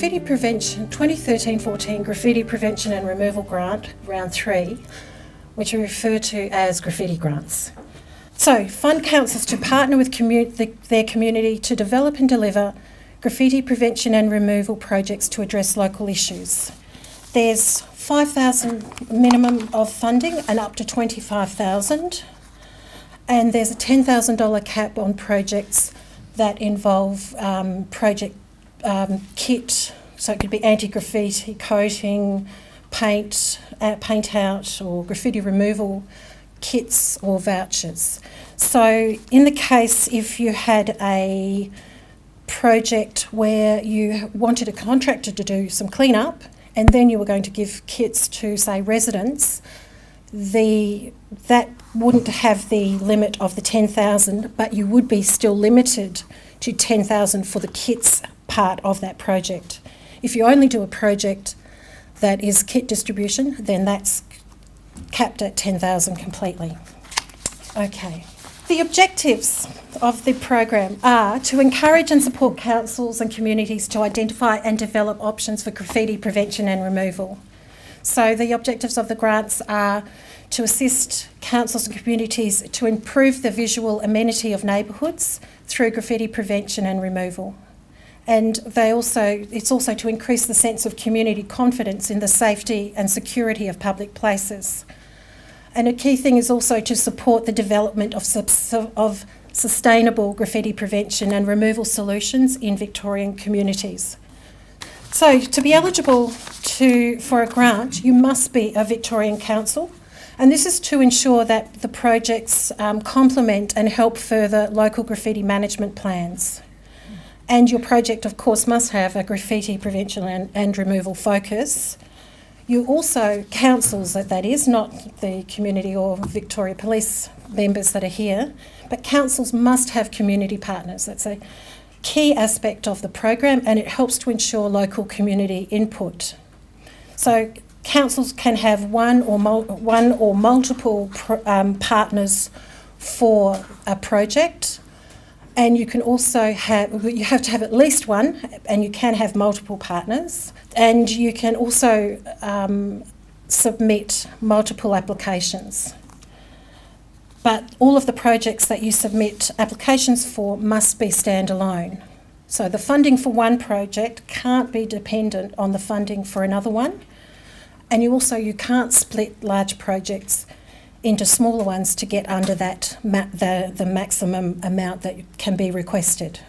Graffiti Prevention 2013-14 Graffiti Prevention and Removal Grant, Round 3, which we refer to as graffiti grants. So, fund councils to partner with their community to develop and deliver graffiti prevention and removal projects to address local issues. There's $5,000 minimum of funding and up to $25,000, and there's a $10,000 cap on projects that involve project kit, so it could be anti-graffiti coating, paint out, or graffiti removal kits or vouchers. So in the case if you had a project where you wanted a contractor to do some clean-up and then you were going to give kits to, say, residents, that wouldn't have the limit of the $10,000, but you would be still limited to $10,000 for the kits part of that project. If you only do a project that is kit distribution, then that's capped at $10,000 completely. Okay. The objectives of the program are to encourage and support councils and communities to identify and develop options for graffiti prevention and removal. So the objectives of the grants are to assist councils and communities to improve the visual amenity of neighbourhoods through graffiti prevention and removal. And it's also to increase the sense of community confidence in the safety and security of public places. And a key thing is also to support the development of sustainable graffiti prevention and removal solutions in Victorian communities. So to be eligible for a grant, you must be a Victorian council, and this is to ensure that the projects complement and help further local graffiti management plans. And your project, of course, must have a graffiti prevention and removal focus. You also, councils that is, not the community or Victoria Police members that are here, but councils must have community partners. That's a key aspect of the program, and it helps to ensure local community input. So councils can have one or multiple partners for a project, and you can also you have to have at least one, and you can have multiple partners, and you can also submit multiple applications. But all of the projects that you submit applications for must be standalone. So the funding for one project can't be dependent on the funding for another one, and you can't split large projects into smaller ones to get under that the maximum amount that can be requested.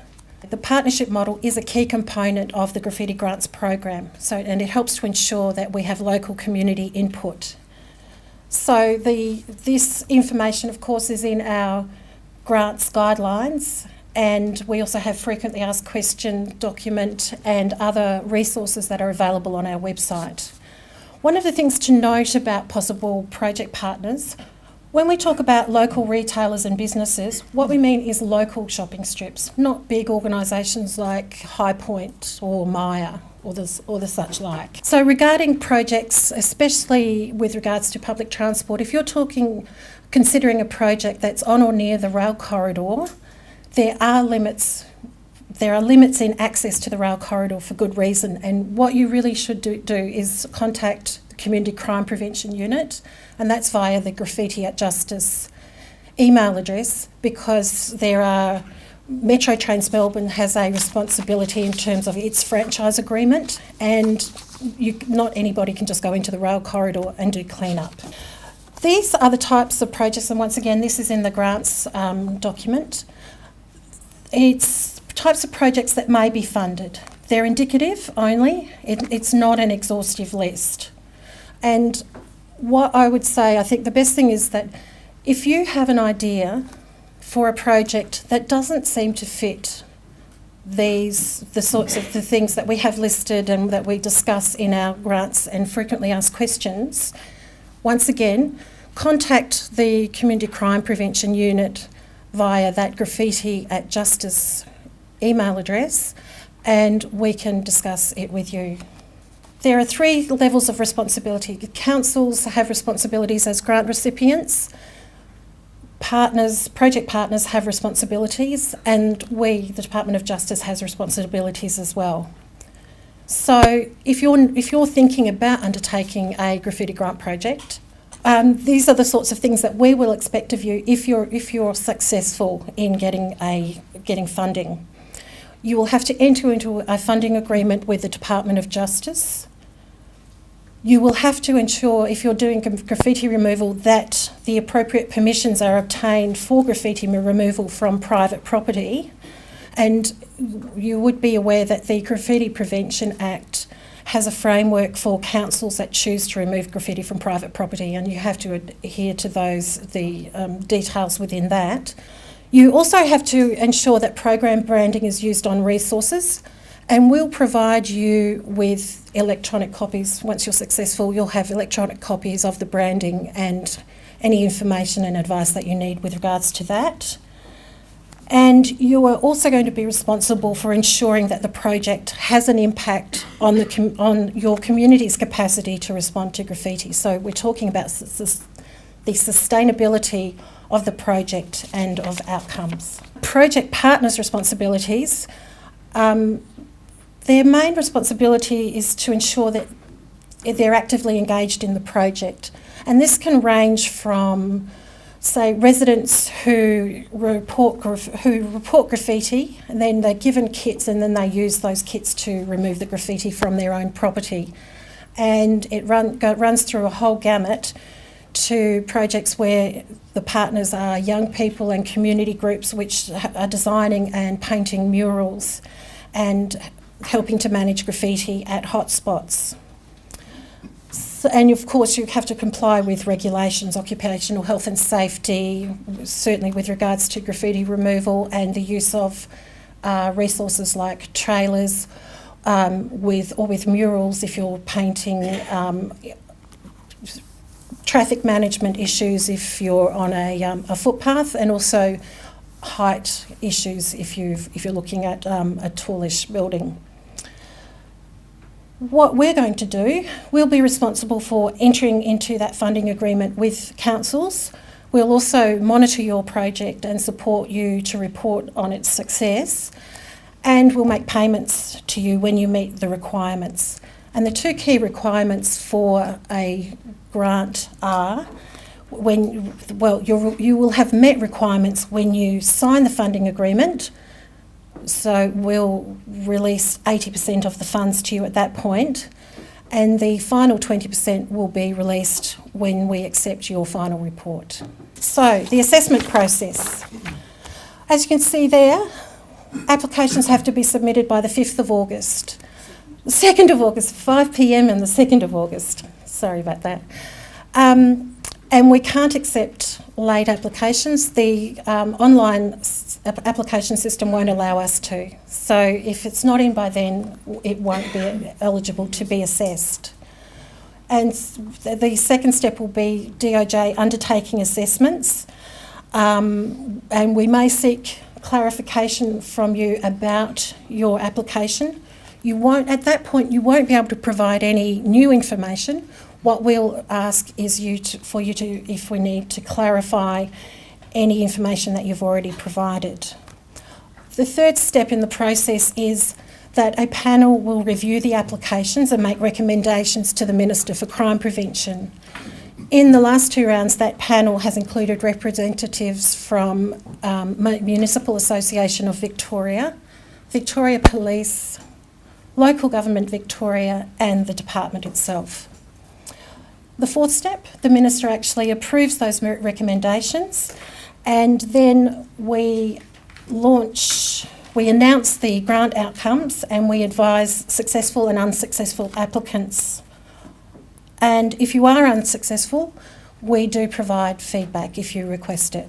The partnership model is a key component of the Graffiti Grants program, and it helps to ensure that we have local community input. So this information, of course, is in our grants guidelines, and we also have frequently asked question document and other resources that are available on our website. One of the things to note about possible project partners, when we talk about local retailers and businesses, what we mean is local shopping strips, not big organisations like High Point or Myer or the such like. So regarding projects, especially with regards to public transport, if you're considering a project that's on or near the rail corridor, there are limits in access to the rail corridor for good reason, and what you really should do is contact the Community Crime Prevention Unit, and that's via the Graffiti at Justice email address, because Metro Trains Melbourne has a responsibility in terms of its franchise agreement, and not anybody can just go into the rail corridor and do clean-up. These are the types of projects, and once again this is in the grants document. It's types of projects that may be funded. They're indicative only, it's not an exhaustive list. And what I would say, I think the best thing is that if you have an idea for a project that doesn't seem to fit the sorts of the things that we have listed and that we discuss in our grants and frequently asked questions, once again, contact the Community Crime Prevention Unit via that Graffiti at Justice email address, and we can discuss it with you. There are 3 levels of responsibility. Councils have responsibilities as grant recipients, project partners have responsibilities, and we, the Department of Justice, has responsibilities as well. So if you're thinking about undertaking a graffiti grant project, these are the sorts of things that we will expect of you if you're successful in getting funding. You will have to enter into a funding agreement with the Department of Justice. You will have to ensure, if you're doing graffiti removal, that the appropriate permissions are obtained for graffiti removal from private property. And you would be aware that the Graffiti Prevention Act has a framework for councils that choose to remove graffiti from private property, and you have to adhere to the details within that. You also have to ensure that program branding is used on resources, and we'll provide you with electronic copies. Once you're successful, you'll have electronic copies of the branding and any information and advice that you need with regards to that. And you are also going to be responsible for ensuring that the project has an impact on your community's capacity to respond to graffiti. So we're talking about the sustainability of the project and of outcomes. Project partners' responsibilities, their main responsibility is to ensure that they're actively engaged in the project. And this can range from, say, residents who report graffiti, and then they're given kits, and then they use those kits to remove the graffiti from their own property. And it runs through a whole gamut to projects where the partners are young people and community groups which are designing and painting murals and helping to manage graffiti at hotspots. So, and of course you have to comply with regulations, occupational health and safety, certainly with regards to graffiti removal and the use of resources like trailers with murals if you're painting, traffic management issues if you're on a footpath, and also height issues if you're looking at a tallish building. What we're going to do, we'll be responsible for entering into that funding agreement with councils. We'll also monitor your project and support you to report on its success, and we'll make payments to you when you meet the requirements. And the two key requirements for a grant are you will have met requirements when you sign the funding agreement. So we'll release 80% of the funds to you at that point, and the final 20% will be released when we accept your final report. So the assessment process. As you can see there, applications have to be submitted by the 5th of August. The 2nd of August, 5 p.m. and the 2nd of August. Sorry about that. And we can't accept late applications. The online application system won't allow us to. So if it's not in by then, it won't be eligible to be assessed. And the second step will be DOJ undertaking assessments. And we may seek clarification from you about your application. At that point, you won't be able to provide any new information. What we'll ask is for you to, if we need, to clarify any information that you've already provided. The third step in the process is that a panel will review the applications and make recommendations to the Minister for Crime Prevention. In the last 2 rounds, that panel has included representatives from Municipal Association of Victoria, Victoria Police, Local Government Victoria, and the department itself. The fourth step, the Minister actually approves those recommendations, and then we announce the grant outcomes, and we advise successful and unsuccessful applicants. And if you are unsuccessful, we do provide feedback if you request it.